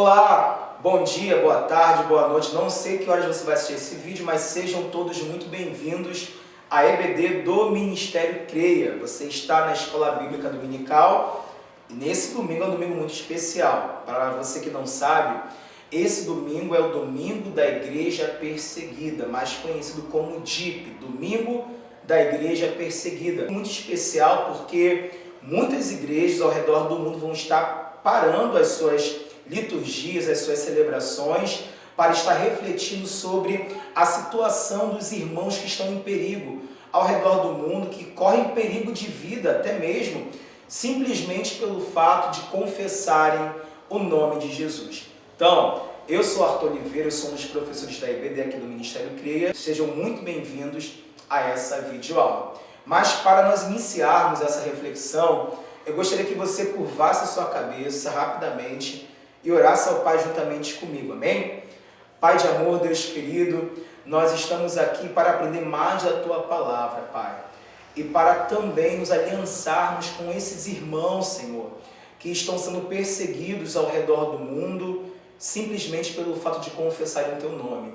Olá, bom dia, boa tarde, boa noite. Não sei que horas você vai assistir esse vídeo, mas sejam todos muito bem-vindos à EBD do Ministério CREA. Você está na Escola Bíblica Dominical e nesse domingo é um domingo muito especial. Para você que não sabe, esse domingo é o Domingo da Igreja Perseguida, mais conhecido como DIP, Domingo da Igreja Perseguida. Muito especial porque muitas igrejas ao redor do mundo vão estar parando as suas liturgias, as suas celebrações, para estar refletindo sobre a situação dos irmãos que estão em perigo ao redor do mundo, que correm perigo de vida, até mesmo simplesmente pelo fato de confessarem o nome de Jesus. Então, eu sou Arthur Oliveira, eu sou um dos professores da EBD aqui do Ministério CREA. Sejam muito bem-vindos a essa videoaula. Mas para nós iniciarmos essa reflexão, eu gostaria que você curvasse a sua cabeça rapidamente e orasse ao Pai juntamente comigo, amém? Pai de amor, Deus querido, nós estamos aqui para aprender mais da Tua Palavra, Pai, e para também nos aliançarmos com esses irmãos, Senhor, que estão sendo perseguidos ao redor do mundo, simplesmente pelo fato de confessarem o Teu nome.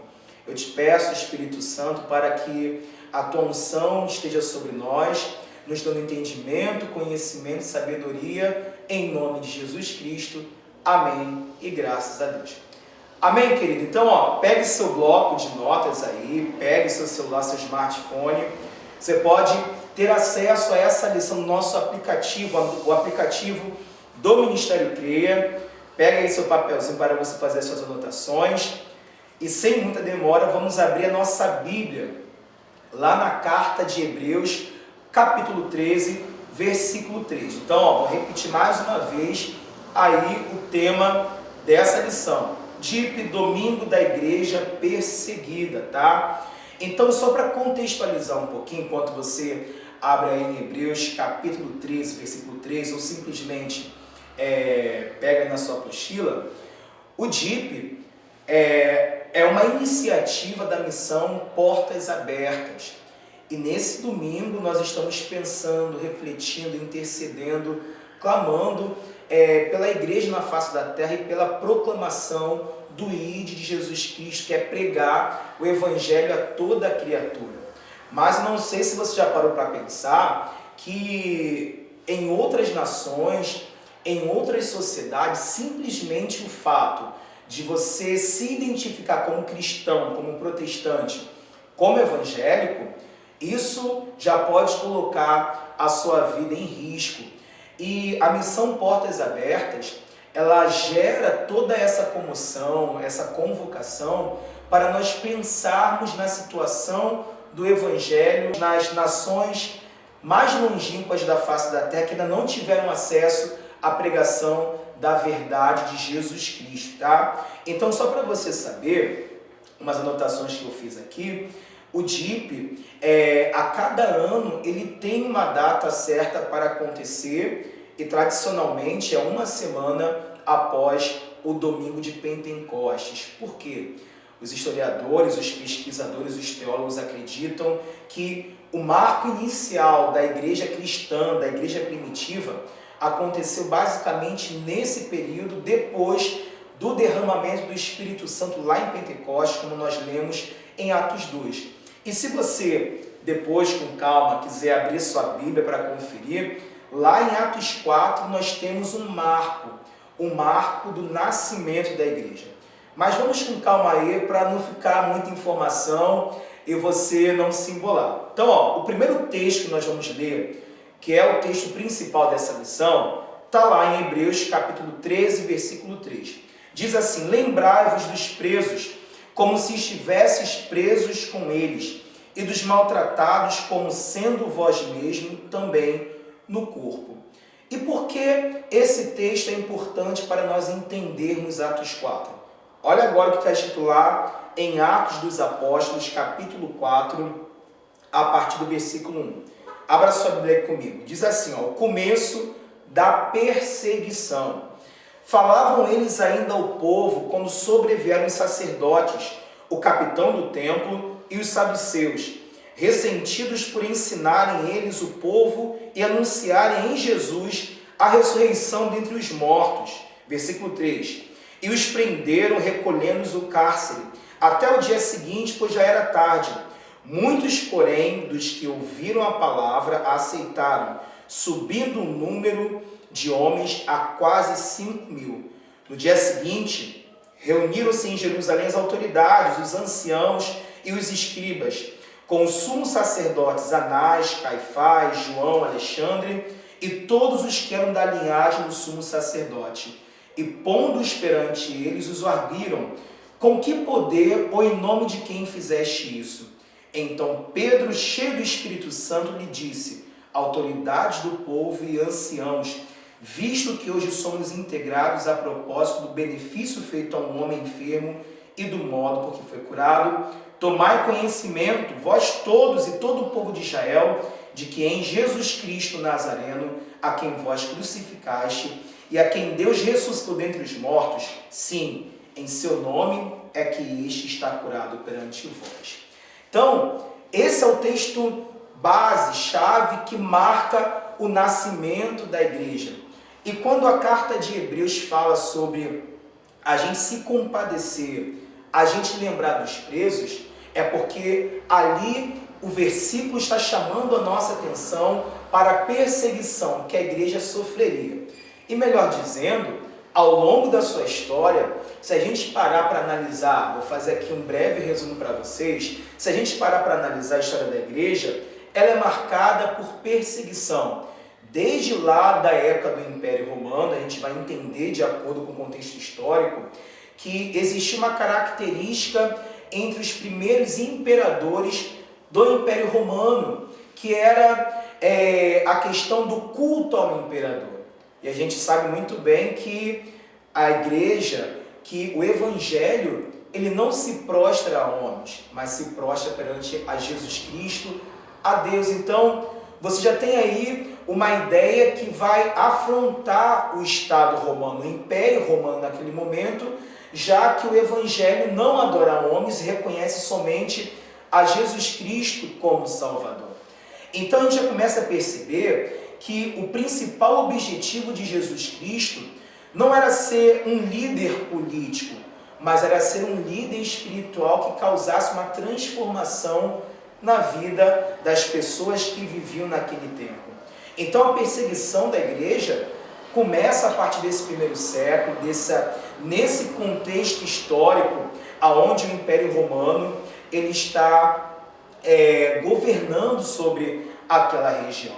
Eu te peço, Espírito Santo, para que a Tua unção esteja sobre nós, nos dando entendimento, conhecimento e sabedoria, em nome de Jesus Cristo. Amém e graças a Deus. Amém, querido? Então, pegue seu bloco de notas aí, pegue seu celular, seu smartphone. Você pode ter acesso a essa lição no nosso aplicativo, o aplicativo do Ministério CREA. Pega aí seu papelzinho para você fazer as suas anotações. E sem muita demora, vamos abrir a nossa Bíblia, lá na carta de Hebreus, capítulo 13, versículo 3. Então, vou repetir mais uma vez aí o tema dessa lição, DIP, Domingo da Igreja Perseguida, tá? Então, só para contextualizar um pouquinho, enquanto você abre aí em Hebreus capítulo 13, versículo 3, ou simplesmente pega na sua apostila, o DIP é uma iniciativa da missão Portas Abertas. E nesse domingo nós estamos pensando, refletindo, intercedendo, clamando pela igreja na face da terra e pela proclamação do ID de Jesus Cristo, que é pregar o evangelho a toda a criatura. Mas não sei se você já parou para pensar que em outras nações, em outras sociedades, simplesmente o fato de você se identificar como cristão, como protestante, como evangélico, isso já pode colocar a sua vida em risco. E a missão Portas Abertas, ela gera toda essa comoção, essa convocação para nós pensarmos na situação do Evangelho nas nações mais longínquas da face da terra, que ainda não tiveram acesso à pregação da verdade de Jesus Cristo, tá? Então, só para você saber, umas anotações que eu fiz aqui, o DIP, a cada ano, ele tem uma data certa para acontecer e, tradicionalmente, é uma semana após o domingo de Pentecostes. Por quê? Os historiadores, os pesquisadores, os teólogos acreditam que o marco inicial da igreja cristã, da igreja primitiva, aconteceu basicamente nesse período, depois do derramamento do Espírito Santo lá em Pentecostes, como nós lemos em Atos 2. E se você, depois, com calma, quiser abrir sua Bíblia para conferir, lá em Atos 4 nós temos um marco do nascimento da igreja. Mas vamos com calma aí, para não ficar muita informação e você não se embolar. Então, o primeiro texto que nós vamos ler, que é o texto principal dessa lição, está lá em Hebreus capítulo 13, versículo 3. Diz assim: lembrai-vos dos presos, como se estivesseis presos com eles, e dos maltratados, como sendo vós mesmo também no corpo. E por que esse texto é importante para nós entendermos Atos 4? Olha agora o que está escrito lá em Atos dos Apóstolos, capítulo 4, a partir do versículo 1. Abra sua Bíblia comigo. Diz assim, o começo da perseguição. Falavam eles ainda ao povo quando sobrevieram os sacerdotes, o capitão do templo e os saduceus, ressentidos por ensinarem eles o povo e anunciarem em Jesus a ressurreição dentre os mortos. Versículo 3. e os prenderam, recolhendo-os o cárcere, até o dia seguinte, pois já era tarde. Muitos, porém, dos que ouviram a palavra, a aceitaram, subindo o número de homens a quase 5.000. No dia seguinte, reuniram-se em Jerusalém as autoridades, os anciãos e os escribas, com os sumos sacerdotes Anás, Caifás, João, Alexandre e todos os que eram da linhagem do sumo sacerdote. E pondo-os perante eles, os arguiram: com que poder ou em nome de quem fizeste isso? Então Pedro, cheio do Espírito Santo, lhe disse: autoridades do povo e anciãos, visto que hoje somos integrados a propósito do benefício feito a um homem enfermo e do modo por que foi curado, tomai conhecimento, vós todos e todo o povo de Israel, de que em Jesus Cristo Nazareno, a quem vós crucificaste e a quem Deus ressuscitou dentre os mortos, sim, em seu nome é que este está curado perante vós. Então, esse é o texto base, chave, que marca o nascimento da igreja. E quando a carta de Hebreus fala sobre a gente se compadecer, a gente lembrar dos presos, é porque ali o versículo está chamando a nossa atenção para a perseguição que a igreja sofreria. E melhor dizendo, ao longo da sua história, se a gente parar para analisar, vou fazer aqui um breve resumo para vocês, se a gente parar para analisar a história da igreja, ela é marcada por perseguição. Desde lá da época do Império Romano, a gente vai entender, de acordo com o contexto histórico, que existia uma característica entre os primeiros imperadores do Império Romano, que era a questão do culto ao imperador. E a gente sabe muito bem que a igreja, que o evangelho, ele não se prostra a homens, mas se prostra perante a Jesus Cristo, a Deus. Então, você já tem aí uma ideia que vai afrontar o Estado romano, o Império Romano naquele momento, já que o evangelho não adora homens e reconhece somente a Jesus Cristo como Salvador. Então, a gente já começa a perceber que o principal objetivo de Jesus Cristo não era ser um líder político, mas era ser um líder espiritual que causasse uma transformação na vida das pessoas que viviam naquele tempo. Então a perseguição da igreja começa a partir desse primeiro século, nesse contexto histórico, aonde o Império Romano ele está governando sobre aquela região.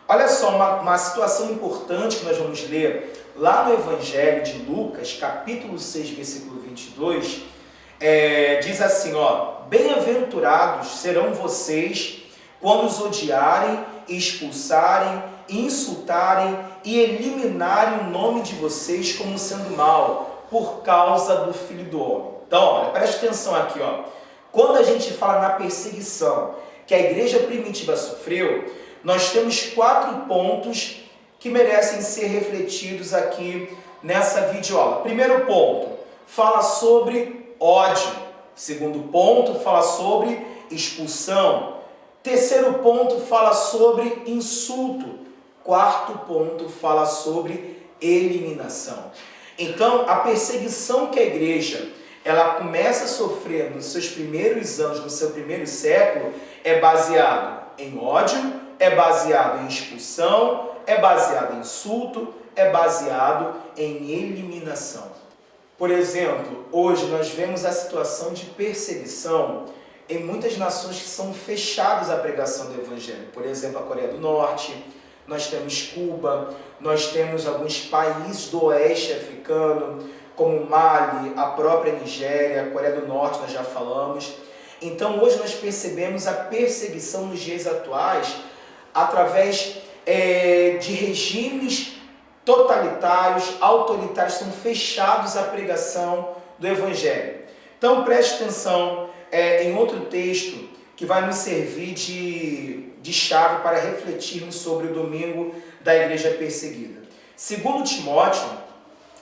Olha só, uma situação importante que nós vamos ler lá no Evangelho de Lucas, capítulo 6, versículo 22, diz assim, bem-aventurados serão vocês quando os odiarem, expulsarem, insultarem e eliminarem o nome de vocês como sendo mal, por causa do Filho do Homem. Então, olha, preste atenção aqui, quando a gente fala na perseguição que a igreja primitiva sofreu, nós temos 4 pontos que merecem ser refletidos aqui nessa videoaula. Primeiro ponto, fala sobre ódio. Segundo ponto, fala sobre expulsão. Terceiro ponto, fala sobre insulto. Quarto ponto, fala sobre eliminação. Então, a perseguição que a igreja ela começa a sofrer nos seus primeiros anos, no seu primeiro século, é baseado em ódio, é baseado em expulsão, é baseado em insulto, é baseado em eliminação. Por exemplo, hoje nós vemos a situação de perseguição em muitas nações que são fechadas à pregação do Evangelho. Por exemplo, a Coreia do Norte, nós temos Cuba, nós temos alguns países do oeste africano, como Mali, a própria Nigéria, a Coreia do Norte, nós já falamos. Então, hoje nós percebemos a perseguição nos dias atuais através de regimes totalitários, autoritários, são fechados à pregação do Evangelho. Então, preste atenção em outro texto que vai nos servir de chave para refletirmos sobre o domingo da igreja perseguida. Segundo Timóteo,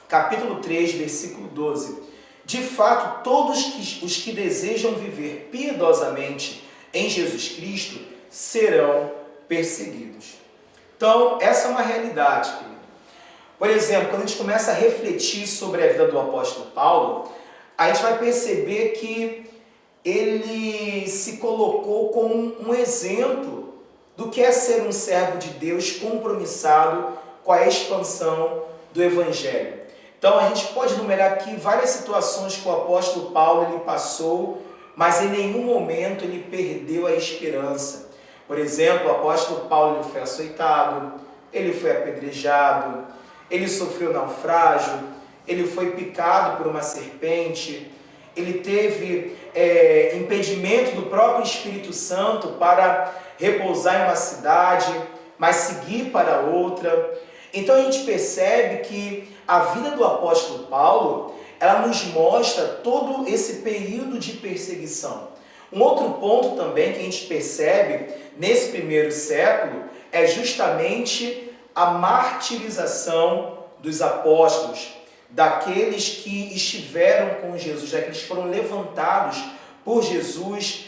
capítulo 3, versículo 12. De fato, todos os que desejam viver piedosamente em Jesus Cristo serão perseguidos. Então, essa é uma realidade, querido. Por exemplo, quando a gente começa a refletir sobre a vida do apóstolo Paulo, a gente vai perceber que ele se colocou como um exemplo do que é ser um servo de Deus compromissado com a expansão do Evangelho. Então a gente pode enumerar aqui várias situações que o apóstolo Paulo ele passou, mas em nenhum momento ele perdeu a esperança. Por exemplo, o apóstolo Paulo ele foi açoitado, ele foi apedrejado, ele sofreu naufrágio, ele foi picado por uma serpente, ele teve impedimento do próprio Espírito Santo para repousar em uma cidade, mas seguir para outra. Então a gente percebe que a vida do apóstolo Paulo, ela nos mostra todo esse período de perseguição. Um outro ponto também que a gente percebe nesse primeiro século é justamente a martirização dos apóstolos, daqueles que estiveram com Jesus, daqueles que foram levantados por Jesus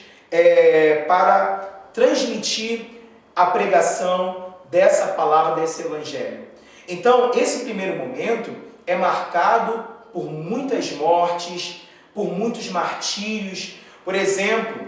para transmitir a pregação dessa palavra, desse evangelho. Então, esse primeiro momento é marcado por muitas mortes, por muitos martírios. Por exemplo,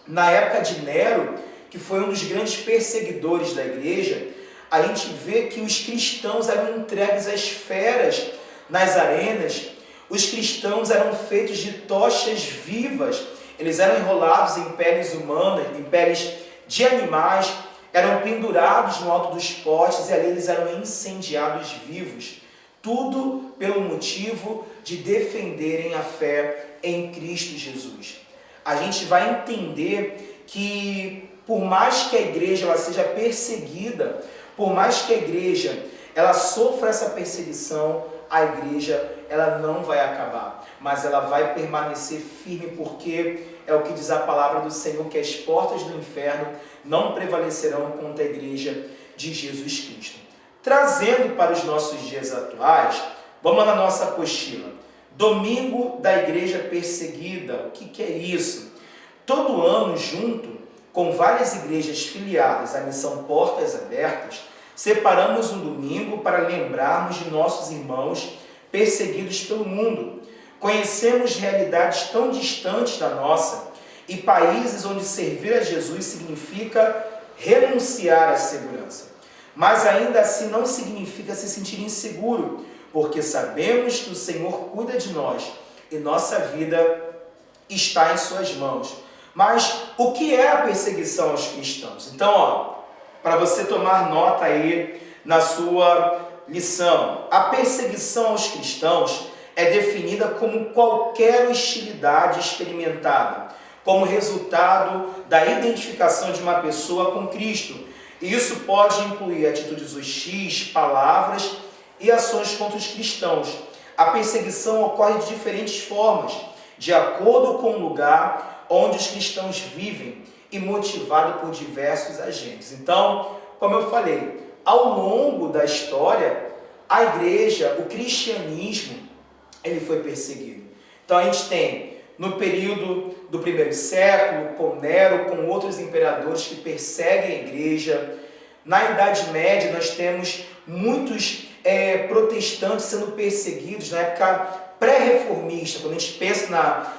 na época de Nero, que foi um dos grandes perseguidores da igreja, a gente vê que os cristãos eram entregues às feras nas arenas. Os cristãos eram feitos de tochas vivas, eles eram enrolados em peles humanas, em peles de animais, eram pendurados no alto dos postes e ali eles eram incendiados vivos. Tudo pelo motivo de defenderem a fé em Cristo Jesus. A gente vai entender que por mais que a igreja ela seja perseguida, por mais que a igreja ela sofra essa perseguição, a igreja ela não vai acabar, mas ela vai permanecer firme, porque é o que diz a palavra do Senhor, que as portas do inferno não prevalecerão contra a igreja de Jesus Cristo. Trazendo para os nossos dias atuais, vamos lá na nossa apostila. Domingo da Igreja Perseguida. O que é isso? Todo ano, junto com várias igrejas filiadas à missão Portas Abertas, separamos um domingo para lembrarmos de nossos irmãos perseguidos pelo mundo. Conhecemos realidades tão distantes da nossa e países onde servir a Jesus significa renunciar à segurança. Mas ainda assim não significa se sentir inseguro, porque sabemos que o Senhor cuida de nós e nossa vida está em suas mãos. Mas o que é a perseguição aos cristãos? Então, para você tomar nota aí na sua lição, a perseguição aos cristãos é definida como qualquer hostilidade experimentada, como resultado da identificação de uma pessoa com Cristo. E isso pode incluir atitudes hostis, palavras e ações contra os cristãos. A perseguição ocorre de diferentes formas, de acordo com o lugar onde os cristãos vivem e motivado por diversos agentes. Então, como eu falei, ao longo da história, a igreja, o cristianismo, ele foi perseguido. Então a gente tem, no período do primeiro século, com Nero, com outros imperadores que perseguem a igreja. Na Idade Média, nós temos muitos protestantes sendo perseguidos, na época pré-reformista, quando a gente pensa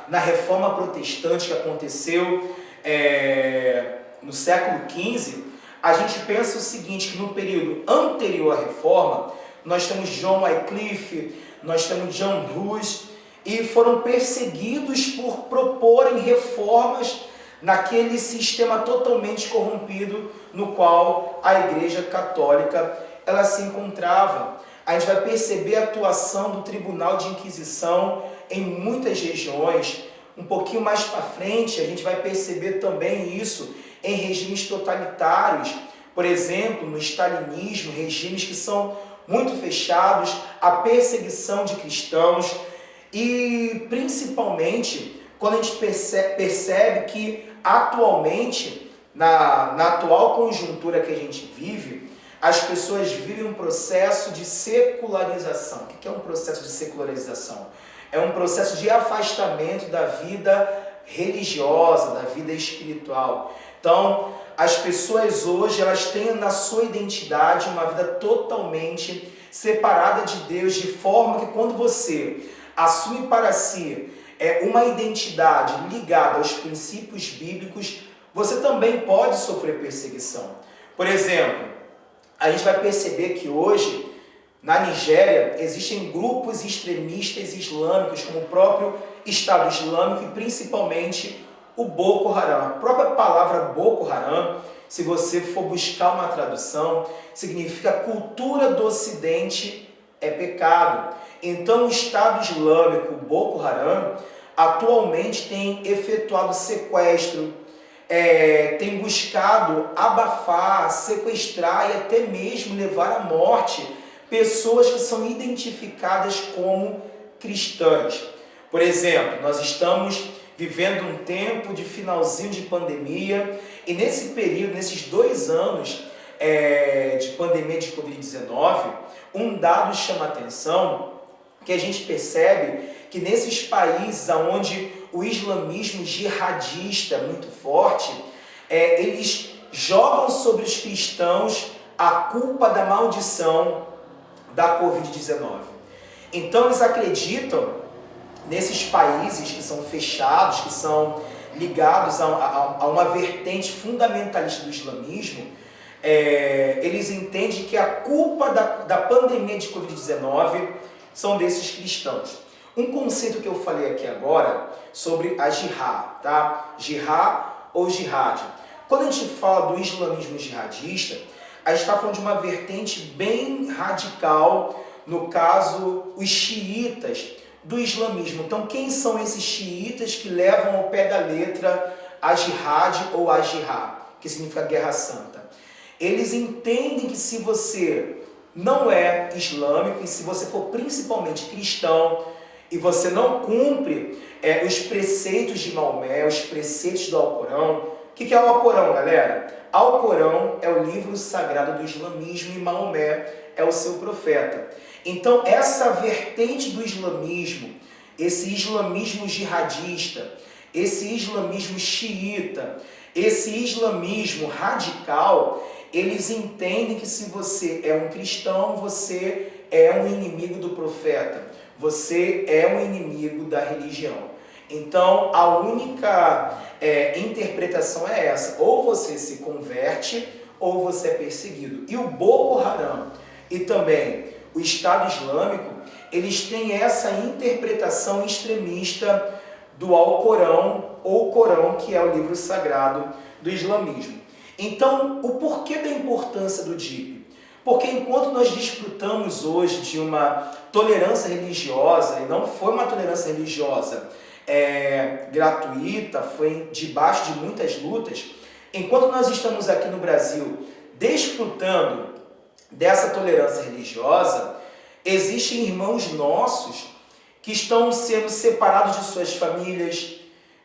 na reforma protestante que aconteceu no século XV, a gente pensa o seguinte, que no período anterior à reforma, nós temos John Wycliffe, nós temos John Hus, e foram perseguidos por proporem reformas naquele sistema totalmente corrompido no qual a Igreja Católica ela se encontrava. A gente vai perceber a atuação do Tribunal de Inquisição em muitas regiões. Um pouquinho mais para frente, a gente vai perceber também isso em regimes totalitários. Por exemplo, no stalinismo, regimes que são muito fechados, a perseguição de cristãos. E principalmente quando a gente percebe que atualmente, na atual conjuntura que a gente vive, as pessoas vivem um processo de secularização. O que é um processo de secularização? É um processo de afastamento da vida religiosa, da vida espiritual. Então, as pessoas hoje, elas têm na sua identidade uma vida totalmente separada de Deus, de forma que quando você assume para si uma identidade ligada aos princípios bíblicos, você também pode sofrer perseguição. Por exemplo, a gente vai perceber que hoje, na Nigéria, existem grupos extremistas islâmicos, como o próprio Estado Islâmico e principalmente o Boko Haram. A própria palavra Boko Haram, se você for buscar uma tradução, significa cultura do Ocidente é pecado. Então o Estado Islâmico, o Boko Haram, atualmente tem efetuado sequestro, tem buscado abafar, sequestrar e até mesmo levar à morte pessoas que são identificadas como cristãs. Por exemplo, nós estamos vivendo um tempo de finalzinho de pandemia e nesse período, nesses 2 anos de pandemia de Covid-19, um dado chama a atenção, que a gente percebe que nesses países onde o islamismo jihadista é muito forte, eles jogam sobre os cristãos a culpa da maldição da Covid-19. Então eles acreditam, nesses países que são fechados, que são ligados a uma vertente fundamentalista do islamismo, eles entendem que a culpa da pandemia de Covid-19 são desses cristãos. Um conceito que eu falei aqui agora sobre a jihad, tá? Jihad ou jihad. Quando a gente fala do islamismo jihadista, a gente está falando de uma vertente bem radical, no caso, os xiitas do islamismo. Então, quem são esses xiitas que levam ao pé da letra a jihad ou a jihad, que significa guerra santa? Eles entendem que se você não é islâmico e se você for principalmente cristão e você não cumpre os preceitos de Maomé, os preceitos do Alcorão. O que é o Alcorão, galera? Alcorão é o livro sagrado do islamismo e Maomé é o seu profeta. Então, essa vertente do islamismo, esse islamismo jihadista, esse islamismo xiita, esse islamismo radical, eles entendem que se você é um cristão, você é um inimigo do profeta, você é um inimigo da religião. Então, a única interpretação é essa: ou você se converte, ou você é perseguido. E o Boko Haram e também o Estado Islâmico, eles têm essa interpretação extremista do Alcorão, ou Corão, que é o livro sagrado do islamismo. Então, o porquê da importância do DIP? Porque enquanto nós desfrutamos hoje de uma tolerância religiosa, e não foi uma tolerância religiosa gratuita, foi debaixo de muitas lutas, enquanto nós estamos aqui no Brasil desfrutando dessa tolerância religiosa, existem irmãos nossos que estão sendo separados de suas famílias,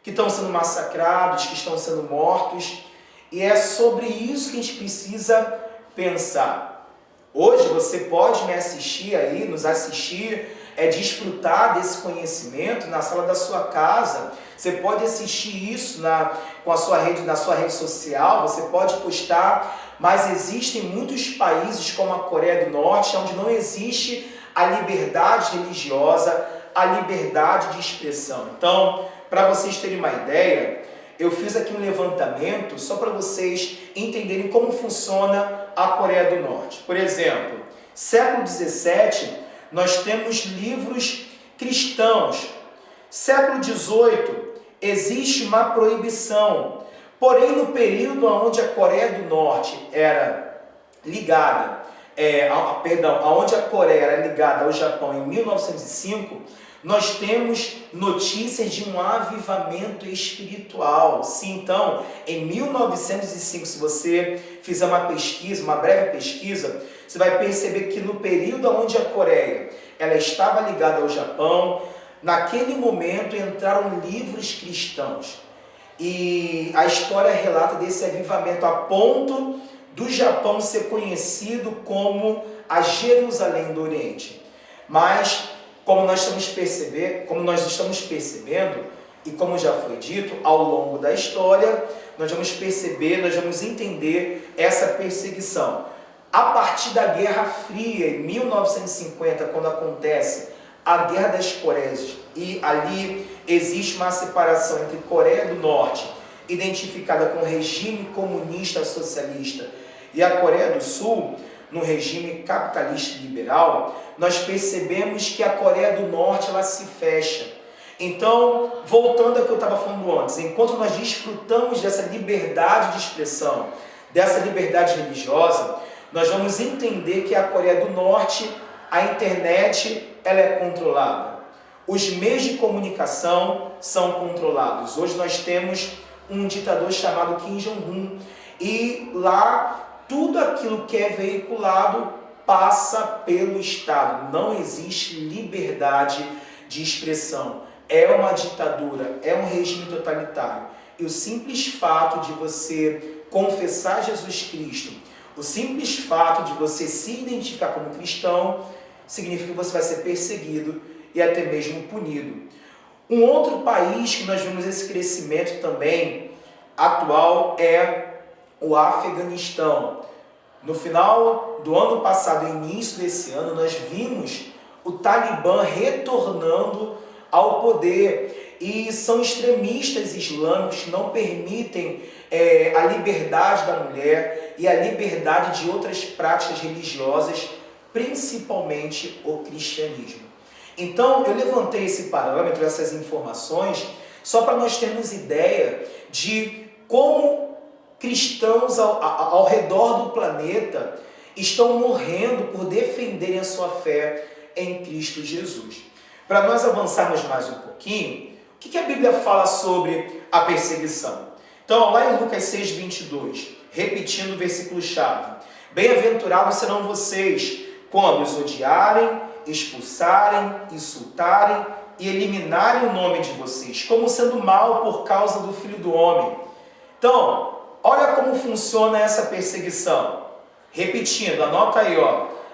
que estão sendo massacrados, que estão sendo mortos, e é sobre isso que a gente precisa pensar. Hoje você pode me assistir aí, nos assistir, desfrutar desse conhecimento na sala da sua casa. Você pode assistir isso na sua rede social, você pode postar, mas existem muitos países como a Coreia do Norte, onde não existe a liberdade religiosa, a liberdade de expressão. Então, para vocês terem uma ideia, eu fiz aqui um levantamento só para vocês entenderem como funciona a Coreia do Norte. Por exemplo, século XVII, nós temos livros cristãos. Século XVIII, existe uma proibição. Porém, no período onde a Coreia do Norte era ligada, onde a Coreia era ligada ao Japão em 1905, nós temos notícias de um avivamento espiritual. Sim, então, em 1905, se você fizer uma pesquisa, uma breve pesquisa, você vai perceber que no período onde a Coreia ela estava ligada ao Japão, naquele momento entraram livros cristãos. E a história relata desse avivamento a ponto do Japão ser conhecido como a Jerusalém do Oriente. Mas, como nós estamos percebendo, e como já foi dito, ao longo da história, nós vamos perceber, nós vamos entender essa perseguição. A partir da Guerra Fria, em 1950, quando acontece a Guerra das Coreias, e ali existe uma separação entre Coreia do Norte, identificada com o regime comunista socialista, e a Coreia do Sul, no regime capitalista liberal, nós percebemos que a Coreia do Norte ela se fecha. Então, voltando ao que eu estava falando antes, enquanto nós desfrutamos dessa liberdade de expressão, dessa liberdade religiosa, nós vamos entender que a Coreia do Norte, a internet, ela é controlada. Os meios de comunicação são controlados. Hoje nós temos um ditador chamado Kim Jong-un e lá tudo aquilo que é veiculado passa pelo Estado. Não existe liberdade de expressão. É uma ditadura, é um regime totalitário. E o simples fato de você confessar Jesus Cristo, o simples fato de você se identificar como cristão, significa que você vai ser perseguido e até mesmo punido. Um outro país que nós vemos esse crescimento também atual é o Afeganistão. No final do ano passado, início desse ano, nós vimos o Talibã retornando ao poder e são extremistas islâmicos que não permitem a liberdade da mulher e a liberdade de outras práticas religiosas, principalmente o cristianismo. Então, eu levantei esse parâmetro, essas informações, só para nós termos ideia de como cristãos ao redor do planeta estão morrendo por defenderem a sua fé em Cristo Jesus. Para nós avançarmos mais um pouquinho, o que a Bíblia fala sobre a perseguição? Então, lá em Lucas 6:22, repetindo o versículo-chave: bem-aventurados serão vocês quando os odiarem, expulsarem, insultarem e eliminarem o nome de vocês, como sendo mal por causa do Filho do Homem. Então, olha como funciona essa perseguição. Repetindo, anota aí,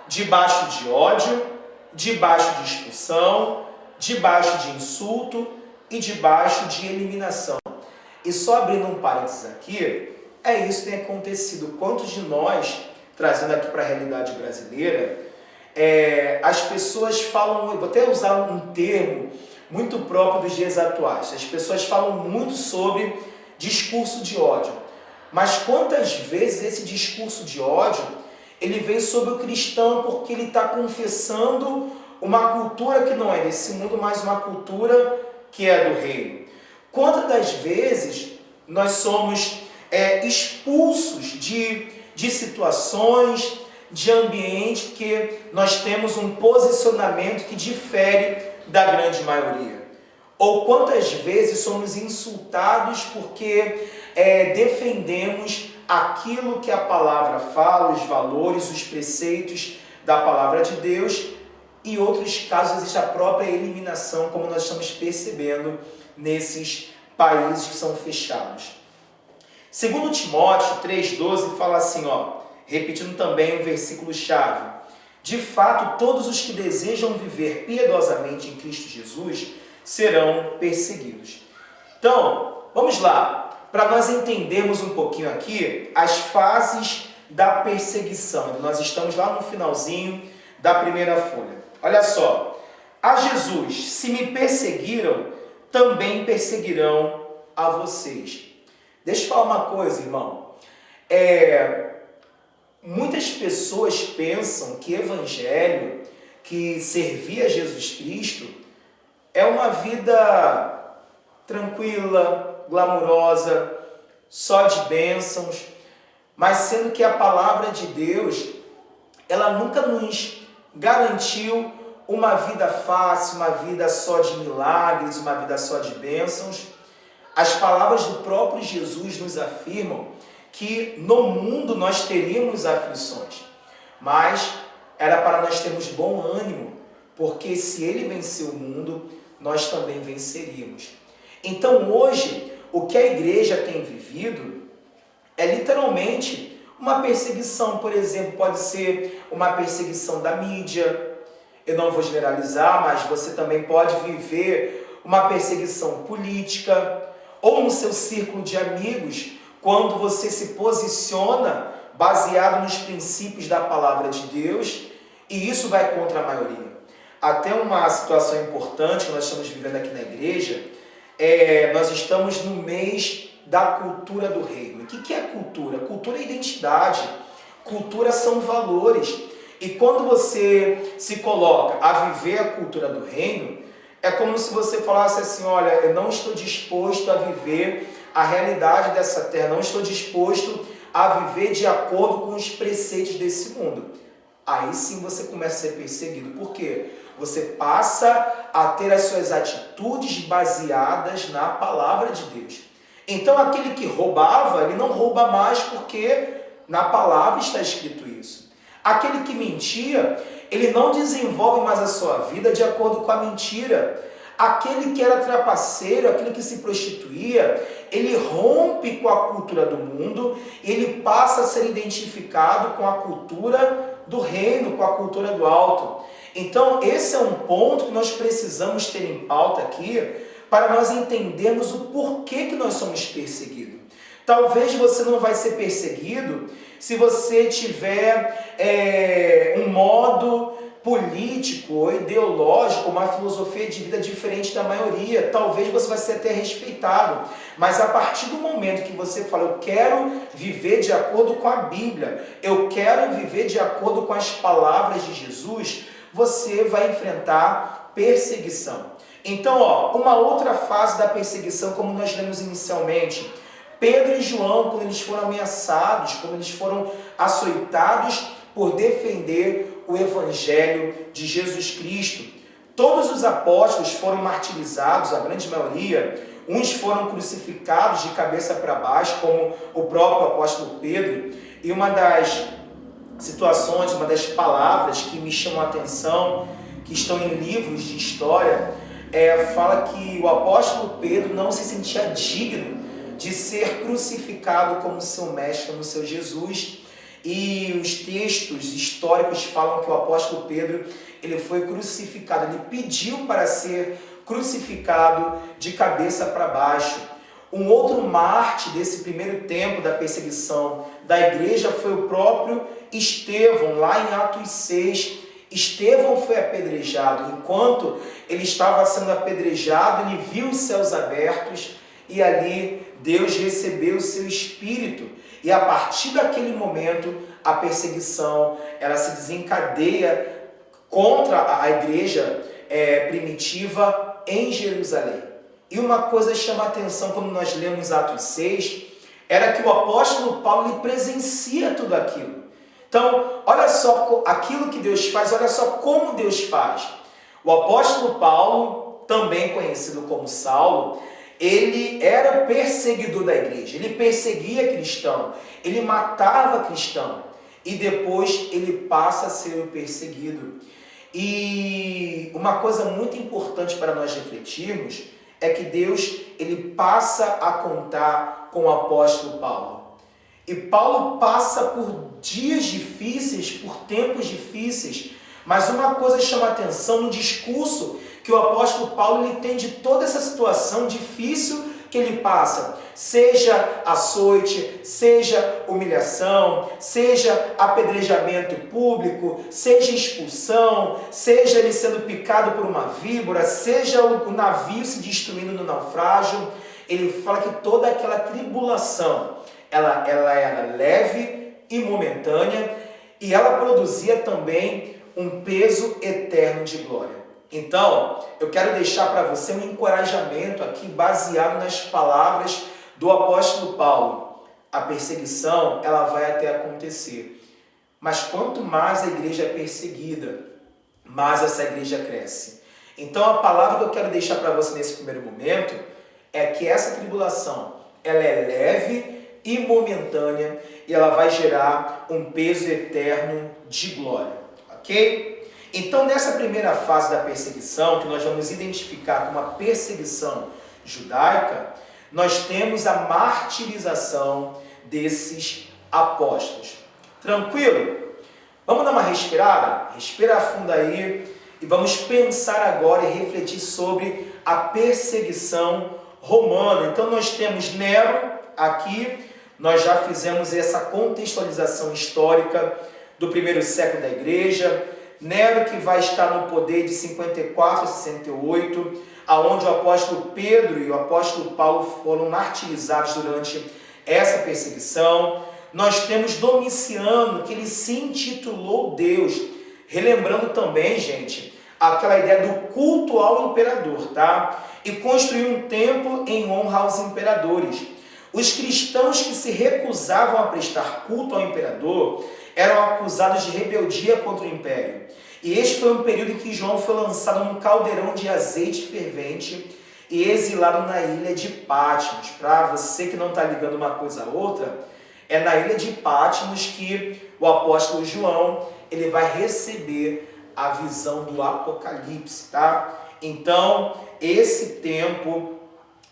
debaixo de ódio, debaixo de expulsão, debaixo de insulto e debaixo de eliminação. E só abrindo um parênteses aqui, é isso que tem acontecido. Quantos de nós, trazendo aqui para a realidade brasileira, as pessoas falam, eu vou até usar um termo muito próprio dos dias atuais, as pessoas falam muito sobre discurso de ódio. Mas quantas vezes esse discurso de ódio, ele vem sobre o cristão porque ele está confessando uma cultura que não é desse mundo, mas uma cultura que é do reino. Quantas das vezes nós somos expulsos de situações, de ambiente que nós temos um posicionamento que difere da grande maioria? Ou quantas vezes somos insultados porque defendemos aquilo que a palavra fala, os valores, os preceitos da palavra de Deus, e em outros casos existe a própria eliminação, como nós estamos percebendo nesses países que são fechados. Segundo Timóteo 3,12 fala assim, repetindo também o versículo-chave: de fato, todos os que desejam viver piedosamente em Cristo Jesus serão perseguidos. Então, vamos lá, para nós entendermos um pouquinho aqui as fases da perseguição. Nós estamos lá no finalzinho da primeira folha. Olha só, a Jesus: se me perseguiram, também perseguirão a vocês. Deixa eu falar uma coisa, irmão. Muitas pessoas pensam que evangelho, que servir a Jesus Cristo, é uma vida tranquila, glamurosa, só de bênçãos, mas sendo que a palavra de Deus, ela nunca nos garantiu uma vida fácil, uma vida só de milagres, uma vida só de bênçãos. As palavras do próprio Jesus nos afirmam que no mundo nós teríamos aflições, mas era para nós termos bom ânimo, porque se ele venceu o mundo, nós também venceríamos. Então hoje, o que a igreja tem vivido é literalmente uma perseguição. Por exemplo, pode ser uma perseguição da mídia. Eu não vou generalizar, mas você também pode viver uma perseguição política, ou no seu círculo de amigos, quando você se posiciona baseado nos princípios da palavra de Deus, e isso vai contra a maioria. Até uma situação importante que nós estamos vivendo aqui na igreja, nós estamos no mês da cultura do reino. O que é cultura? Cultura é identidade, cultura são valores. E quando você se coloca a viver a cultura do reino, é como se você falasse assim, olha, eu não estou disposto a viver a realidade dessa terra, não estou disposto a viver de acordo com os preceitos desse mundo. Aí sim você começa a ser perseguido. Por quê? Você passa a ter as suas atitudes baseadas na palavra de Deus. Então aquele que roubava, ele não rouba mais porque na palavra está escrito isso. Aquele que mentia, ele não desenvolve mais a sua vida de acordo com a mentira. Aquele que era trapaceiro, aquele que se prostituía, ele rompe com a cultura do mundo, ele passa a ser identificado com a cultura do reino, com a cultura do alto. Então esse é um ponto que nós precisamos ter em pauta aqui, para nós entendermos o porquê que nós somos perseguidos. Talvez você não vai ser perseguido se você tiver um modo político ou ideológico, uma filosofia de vida diferente da maioria. Talvez você vai ser até respeitado. Mas a partir do momento que você fala, eu quero viver de acordo com a Bíblia, eu quero viver de acordo com as palavras de Jesus, você vai enfrentar perseguição. Então, uma outra fase da perseguição, como nós lemos inicialmente, Pedro e João, quando eles foram ameaçados, quando eles foram açoitados por defender o Evangelho de Jesus Cristo. Todos os apóstolos foram martirizados, a grande maioria. Uns foram crucificados de cabeça para baixo, como o próprio apóstolo Pedro. E uma das situações, uma das palavras que me chamam a atenção, que estão em livros de história, fala que o apóstolo Pedro não se sentia digno de ser crucificado como seu mestre, como seu Jesus. E os textos históricos falam que o apóstolo Pedro, ele foi crucificado, ele pediu para ser crucificado de cabeça para baixo. Um outro mártir desse primeiro tempo da perseguição da igreja foi o próprio Estevão, lá em Atos 6. Estevão foi apedrejado. Enquanto ele estava sendo apedrejado, ele viu os céus abertos e ali Deus recebeu o seu espírito. E a partir daquele momento, a perseguição ela se desencadeia contra a igreja primitiva em Jerusalém. E uma coisa chama a atenção quando nós lemos Atos 6, era que o apóstolo Paulo ele presencia tudo aquilo. Então, olha só aquilo que Deus faz, olha só como Deus faz. O apóstolo Paulo, também conhecido como Saulo, ele era perseguidor da igreja, ele perseguia cristão, ele matava cristão e depois ele passa a ser o perseguido. E uma coisa muito importante para nós refletirmos é que Deus ele passa a contar com o apóstolo Paulo. E Paulo passa por dias difíceis, por tempos difíceis, mas uma coisa chama a atenção no discurso que o apóstolo Paulo ele tem de toda essa situação difícil que ele passa, seja açoite, seja humilhação, seja apedrejamento público, seja expulsão, seja ele sendo picado por uma víbora, seja o navio se destruindo no naufrágio. Ele fala que toda aquela tribulação, ela era leve e momentânea e ela produzia também um peso eterno de glória. Então, eu quero deixar para você um encorajamento aqui baseado nas palavras do apóstolo Paulo. A perseguição, ela vai até acontecer. Mas quanto mais a igreja é perseguida, mais essa igreja cresce. Então, a palavra que eu quero deixar para você nesse primeiro momento é que essa tribulação, ela é leve e momentânea e ela vai gerar um peso eterno de glória. Ok? Então, nessa primeira fase da perseguição, que nós vamos identificar como a perseguição judaica, nós temos a martirização desses apóstolos. Tranquilo? Vamos dar uma respirada? Respira fundo aí e vamos pensar agora e refletir sobre a perseguição romana. Então, nós temos Nero aqui Nós já fizemos essa contextualização histórica do primeiro século da igreja. Nero, que vai estar no poder de 54 a 68, aonde o apóstolo Pedro e o apóstolo Paulo foram martirizados durante essa perseguição. Nós temos Domiciano, que ele se intitulou Deus, relembrando também, gente, aquela ideia do culto ao imperador, tá? E construiu um templo em honra aos imperadores. Os cristãos que se recusavam a prestar culto ao imperador eram acusados de rebeldia contra o império. E este foi um período em que João foi lançado num caldeirão de azeite fervente e exilado na ilha de Patmos. Para você que não está ligando uma coisa a outra, é na ilha de Patmos que o apóstolo João ele vai receber a visão do Apocalipse, tá? Então, esse tempo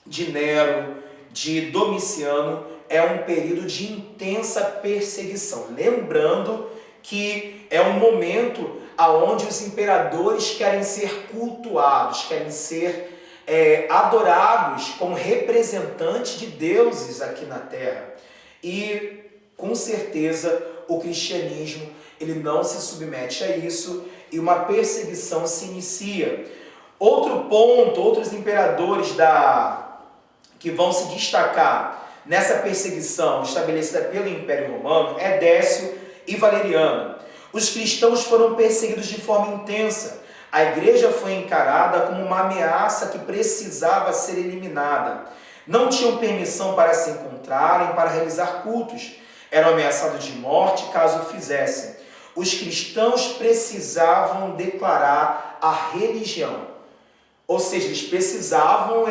de Nero, de Domiciano, é um período de intensa perseguição. Lembrando que é um momento onde os imperadores querem ser cultuados, querem ser adorados como representantes de deuses aqui na Terra. E, com certeza, o cristianismo ele não se submete a isso e uma perseguição se inicia. Outro ponto, outros imperadores que vão se destacar nessa perseguição estabelecida pelo Império Romano é Décio e Valeriano. Os cristãos foram perseguidos de forma intensa. A igreja foi encarada como uma ameaça que precisava ser eliminada. Não tinham permissão para se encontrarem, para realizar cultos. Eram ameaçados de morte caso o fizessem. Os cristãos precisavam declarar a religião. Ou seja, eles precisavam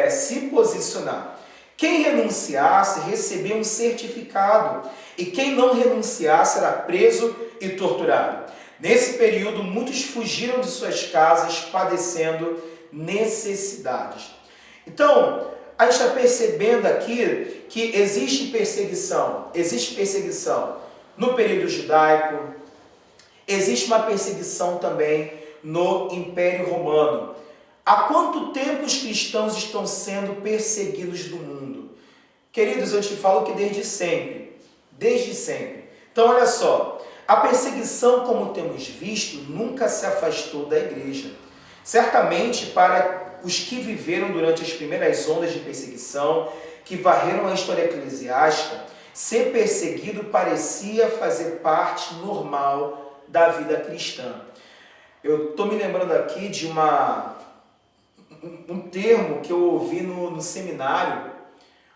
se posicionar. Quem renunciasse recebia um certificado e quem não renunciasse era preso e torturado. Nesse período, muitos fugiram de suas casas padecendo necessidades. Então, a gente está percebendo aqui que existe perseguição no período judaico, existe uma perseguição também no Império Romano. Há quanto tempo os cristãos estão sendo perseguidos do mundo? Queridos, eu te falo que desde sempre. Então, olha só, a perseguição, como temos visto, nunca se afastou da igreja. Certamente, para os que viveram durante as primeiras ondas de perseguição, que varreram a história eclesiástica, ser perseguido parecia fazer parte normal da vida cristã. Eu estou me lembrando aqui de um termo que eu ouvi no seminário,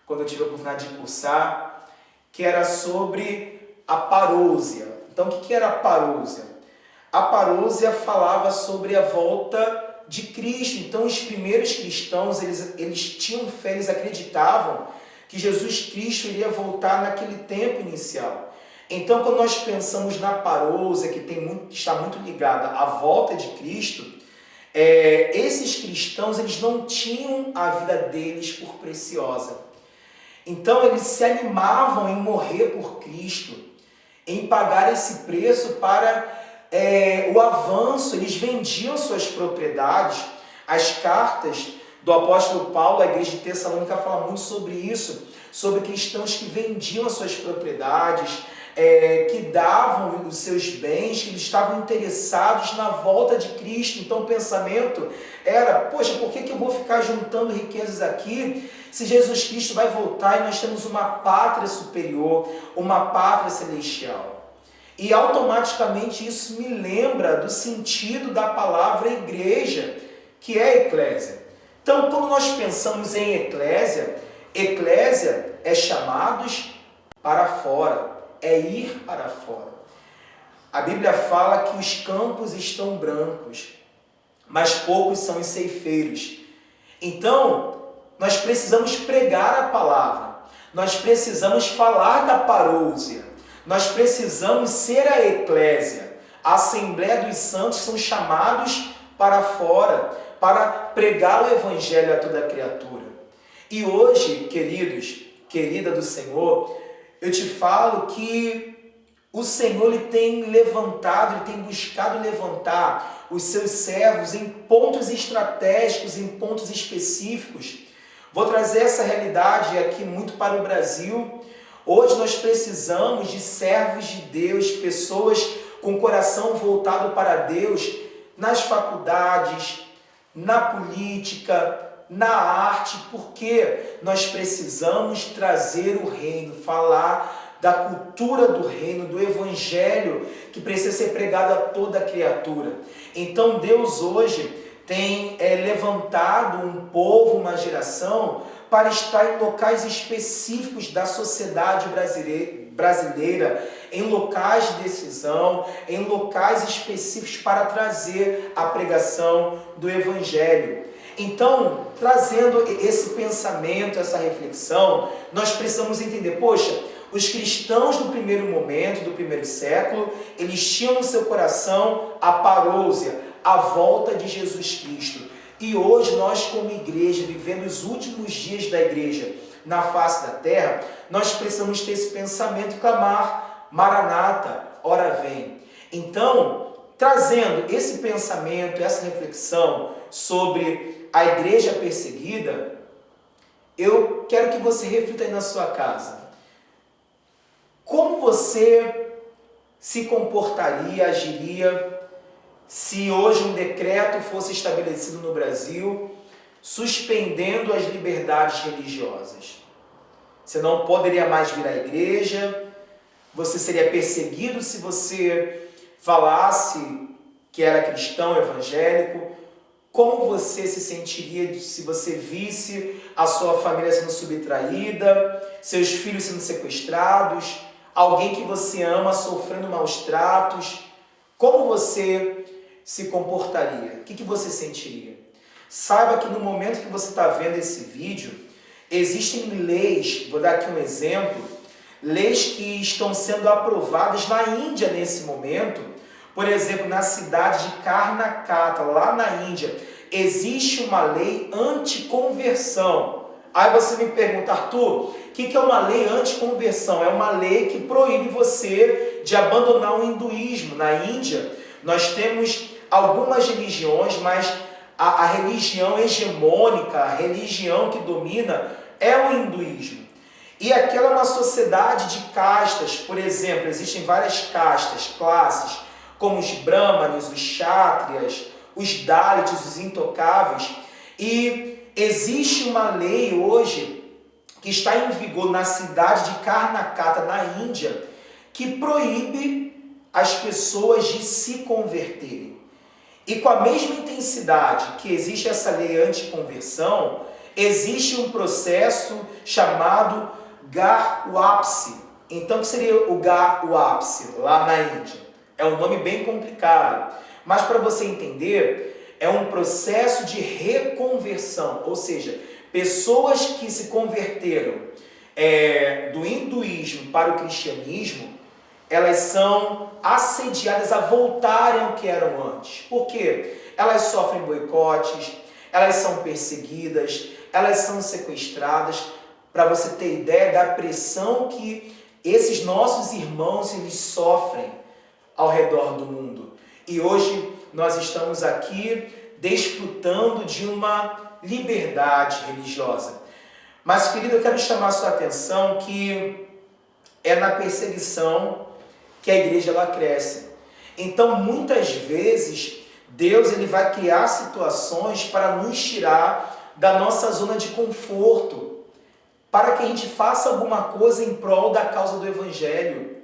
quando eu tive a oportunidade de cursar, que era sobre a parousia. Então, o que era a parousia? A parousia falava sobre a volta de Cristo. Então, os primeiros cristãos, eles tinham fé, eles acreditavam que Jesus Cristo iria voltar naquele tempo inicial. Então, quando nós pensamos na parousia, que está muito ligada à volta de Cristo, esses cristãos eles não tinham a vida deles por preciosa. Então, eles se animavam em morrer por Cristo, em pagar esse preço para o avanço. Eles vendiam suas propriedades. As cartas do apóstolo Paulo à igreja de Tessalônica falam muito sobre isso, sobre cristãos que vendiam as suas propriedades, que davam os seus bens, que eles estavam interessados na volta de Cristo. Então o pensamento era, poxa, por que eu vou ficar juntando riquezas aqui, se Jesus Cristo vai voltar e nós temos uma pátria superior, uma pátria celestial? E automaticamente isso me lembra do sentido da palavra igreja, que é eclésia. Então, quando nós pensamos em eclésia é chamados para fora, é ir para fora. A Bíblia fala que os campos estão brancos, mas poucos são os ceifeiros. Então, nós precisamos pregar a palavra, nós precisamos falar da parousia, nós precisamos ser a eclésia. A Assembleia dos Santos são chamados para fora, para pregar o Evangelho a toda criatura. E hoje, queridos, querida do Senhor, eu te falo que o Senhor ele tem levantado, ele tem buscado levantar os seus servos em pontos estratégicos, em pontos específicos. Vou trazer essa realidade aqui muito para o Brasil, Hoje nós precisamos de servos de Deus, pessoas com coração voltado para Deus, nas faculdades, na política, na arte, porque nós precisamos trazer o reino, falar da cultura do reino, do evangelho, que precisa ser pregado a toda criatura. Então Deus hoje tem levantado um povo, uma geração, para estar em locais específicos da sociedade brasileira, em locais de decisão, em locais específicos para trazer a pregação do evangelho. Então, trazendo esse pensamento, essa reflexão, nós precisamos entender, poxa, os cristãos do primeiro momento, do primeiro século, eles tinham no seu coração a parousia, a volta de Jesus Cristo. E hoje nós, como igreja, vivendo os últimos dias da igreja na face da terra, nós precisamos ter esse pensamento e clamar: Maranata, ora vem. Então, trazendo esse pensamento, essa reflexão sobre a igreja perseguida, eu quero que você reflita aí na sua casa. Como você se comportaria, agiria, se hoje um decreto fosse estabelecido no Brasil, suspendendo as liberdades religiosas? Você não poderia mais vir à igreja, você seria perseguido se você falasse que era cristão, evangélico. Como você se sentiria se você visse a sua família sendo subtraída, seus filhos sendo sequestrados, alguém que você ama sofrendo maus tratos? Como você se comportaria? O que você sentiria? Saiba que no momento que você está vendo esse vídeo, existem leis, vou dar aqui um exemplo, leis que estão sendo aprovadas na Índia nesse momento. Por exemplo, na cidade de Karnataka, lá na Índia, existe uma lei anticonversão. Aí você me pergunta: Arthur, o que é uma lei anticonversão? É uma lei que proíbe você de abandonar o hinduísmo. Na Índia, nós temos algumas religiões, mas a religião hegemônica, a religião que domina é o hinduísmo. E aquela é uma sociedade de castas. Por exemplo, existem várias castas, classes, como os brahmanes, os kshatriyas, os dalits, os intocáveis. E existe uma lei hoje que está em vigor na cidade de Karnataka, na Índia, que proíbe as pessoas de se converterem. E com a mesma intensidade que existe essa lei anticonversão, existe um processo chamado Garwapsi. Então, o que seria o Garwapsi lá na Índia? É um nome bem complicado, mas para você entender, é um processo de reconversão, ou seja, pessoas que se converteram do hinduísmo para o cristianismo, elas são assediadas a voltarem ao que eram antes. Por quê? Elas sofrem boicotes, elas são perseguidas, elas são sequestradas. Para você ter ideia da pressão que esses nossos irmãos eles sofrem ao redor do mundo. E hoje nós estamos aqui desfrutando de uma liberdade religiosa. Mas, querido, eu quero chamar a sua atenção que é na perseguição que a igreja ela cresce. Então, muitas vezes, Deus ele vai criar situações para nos tirar da nossa zona de conforto, para que a gente faça alguma coisa em prol da causa do Evangelho.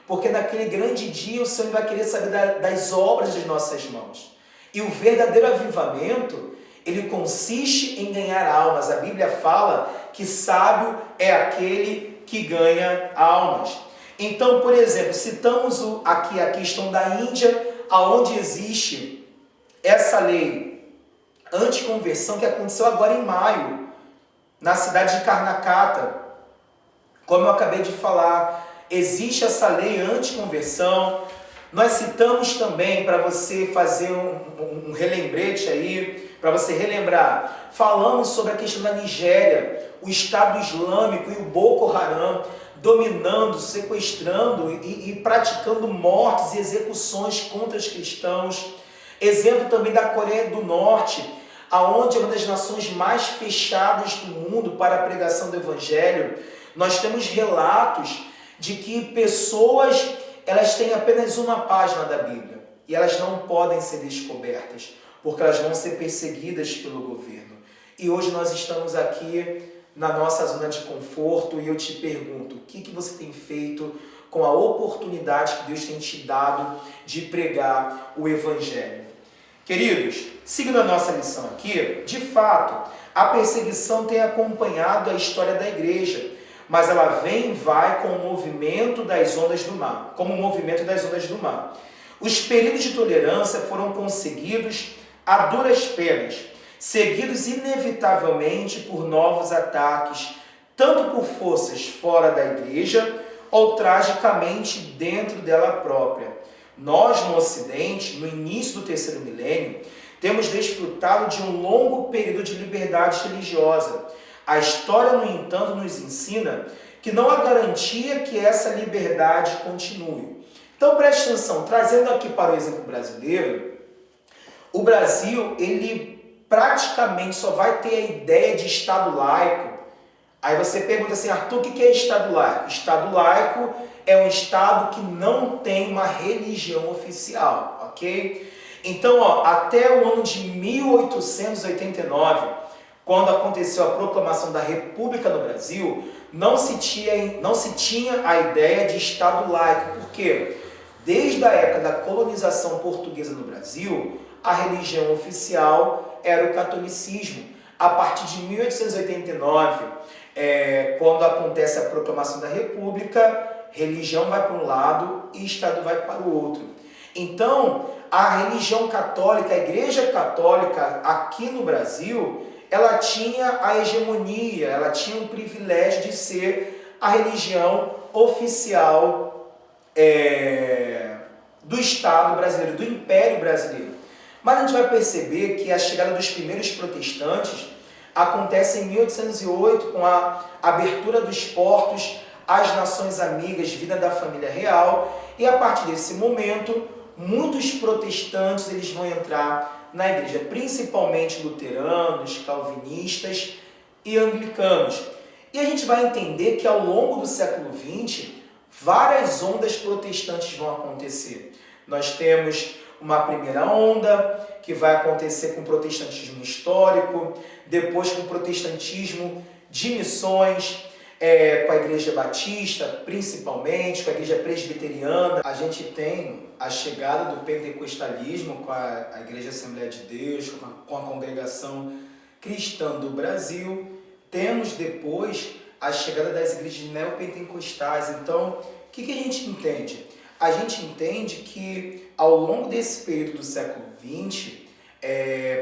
Porque naquele grande dia o Senhor vai querer saber das obras de nossas mãos. E o verdadeiro avivamento, ele consiste em ganhar almas. A Bíblia fala que sábio é aquele que ganha almas. Então, por exemplo, citamos aqui a questão da Índia, onde existe essa lei anticonversão que aconteceu agora em maio, na cidade de Karnataka. Como eu acabei de falar, existe essa lei anticonversão. Nós citamos também, para você fazer um relembrete aí, para você relembrar, falamos sobre a questão da Nigéria, o Estado Islâmico e o Boko Haram dominando, sequestrando e praticando mortes e execuções contra os cristãos. Exemplo também da Coreia do Norte, aonde é uma das nações mais fechadas do mundo para a pregação do Evangelho. Nós temos relatos de que pessoas, elas têm apenas uma página da Bíblia e elas não podem ser descobertas, porque elas vão ser perseguidas pelo governo. E hoje nós estamos aqui na nossa zona de conforto e eu te pergunto, o que você tem feito com a oportunidade que Deus tem te dado de pregar o Evangelho? Queridos, seguindo a nossa lição aqui, de fato, a perseguição tem acompanhado a história da igreja, mas ela vem e vai com o movimento das ondas do mar, como o movimento das ondas do mar. Os períodos de tolerância foram conseguidos a duras penas, seguidos inevitavelmente por novos ataques, tanto por forças fora da igreja ou tragicamente dentro dela própria. Nós, no Ocidente, no início do terceiro milênio, temos desfrutado de um longo período de liberdade religiosa. A história, no entanto, nos ensina que não há garantia que essa liberdade continue. Então, preste atenção, trazendo aqui para o exemplo brasileiro, o Brasil, ele praticamente só vai ter a ideia de Estado laico. Aí você pergunta assim, Arthur, o que é Estado laico? Estado laico é um Estado que não tem uma religião oficial, ok? Então, até o ano de 1889, quando aconteceu a proclamação da República no Brasil, não se tinha a ideia de Estado laico. Por quê? Desde a época da colonização portuguesa no Brasil, a religião oficial era o catolicismo. A partir de 1889, quando acontece a proclamação da República, religião vai para um lado e Estado vai para o outro. Então, a religião católica, a Igreja Católica aqui no Brasil, ela tinha a hegemonia, ela tinha o privilégio de ser a religião oficial do Estado brasileiro, do Império Brasileiro. Mas a gente vai perceber que a chegada dos primeiros protestantes acontece em 1808, com a abertura dos portos às nações amigas, vinda da família real, e a partir desse momento, muitos protestantes eles vão entrar na igreja, principalmente luteranos, calvinistas e anglicanos. E a gente vai entender que ao longo do século XX, várias ondas protestantes vão acontecer. Nós temos uma primeira onda, que vai acontecer com o protestantismo histórico, depois com o protestantismo de missões, com a Igreja Batista, principalmente, com a Igreja Presbiteriana. A gente tem a chegada do pentecostalismo com a Igreja Assembleia de Deus, com a Congregação Cristã do Brasil. Temos depois a chegada das igrejas neopentecostais. Então, o que a gente entende? A gente entende que ao longo desse período do século XX,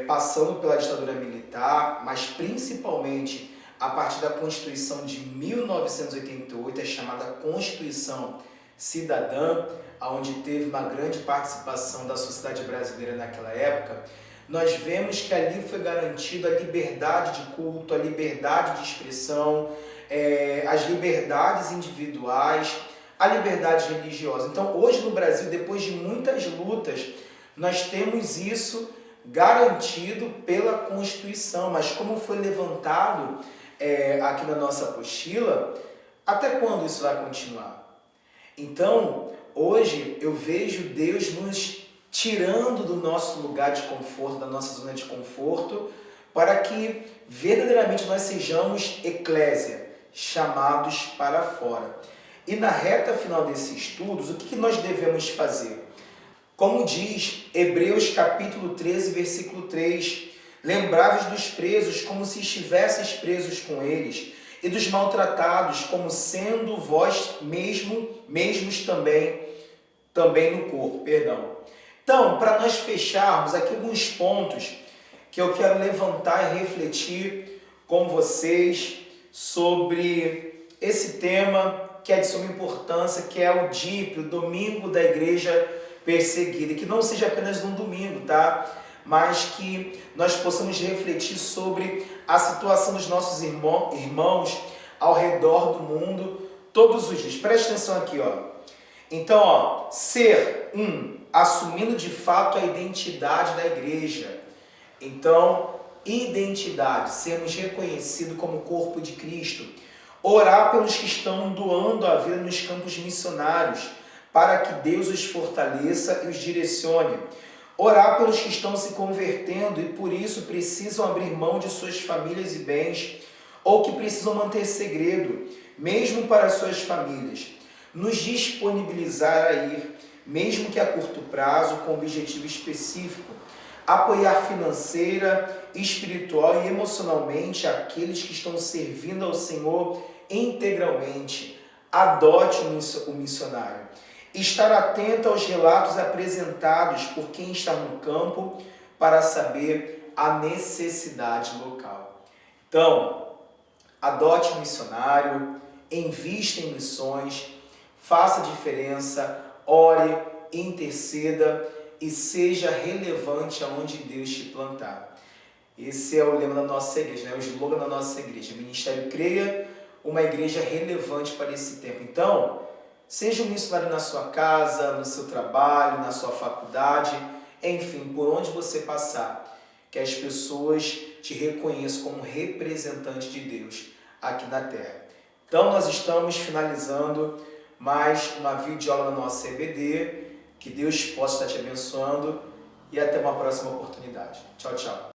passando pela ditadura militar, mas principalmente a partir da Constituição de 1988, a chamada Constituição Cidadã, onde teve uma grande participação da sociedade brasileira naquela época, nós vemos que ali foi garantida a liberdade de culto, a liberdade de expressão, as liberdades individuais, a liberdade religiosa. Então, hoje no Brasil, depois de muitas lutas, nós temos isso garantido pela Constituição. Mas como foi levantado aqui na nossa apostila, até quando isso vai continuar? Então, hoje eu vejo Deus nos tirando do nosso lugar de conforto, da nossa zona de conforto, para que verdadeiramente nós sejamos eclésia, chamados para fora. E na reta final desses estudos, o que nós devemos fazer? Como diz Hebreus capítulo 13, versículo 3, lembrai-vos dos presos como se estivesseis presos com eles, e dos maltratados como sendo vós mesmos também no corpo. Então, para nós fecharmos aqui alguns pontos que eu quero levantar e refletir com vocês sobre esse tema que é de suma importância, que é o DIP, o Domingo da Igreja Perseguida. E que não seja apenas um domingo, tá? Mas que nós possamos refletir sobre a situação dos nossos irmãos ao redor do mundo todos os dias. Preste atenção aqui, ó. Então, assumindo de fato a identidade da igreja. Então, identidade, sermos reconhecidos como corpo de Cristo. Orar pelos que estão doando a vida nos campos missionários, para que Deus os fortaleça e os direcione. Orar pelos que estão se convertendo e por isso precisam abrir mão de suas famílias e bens, ou que precisam manter segredo, mesmo para suas famílias. Nos disponibilizar a ir, mesmo que a curto prazo, com objetivo específico. Apoiar financeira, espiritual e emocionalmente aqueles que estão servindo ao Senhor integralmente. Adote o missionário. Estar atento aos relatos apresentados por quem está no campo para saber a necessidade local. Então, adote um missionário, invista em missões, faça diferença, ore, interceda e seja relevante aonde Deus te plantar. Esse é o lema da nossa igreja, né? O slogan da nossa igreja. Ministério Creia, uma igreja relevante para esse tempo. Então, seja um missionário na sua casa, no seu trabalho, na sua faculdade, enfim, por onde você passar, que as pessoas te reconheçam como representante de Deus aqui na Terra. Então, nós estamos finalizando mais uma videoaula da nossa EBD. Que Deus possa estar te abençoando e até uma próxima oportunidade. Tchau, tchau.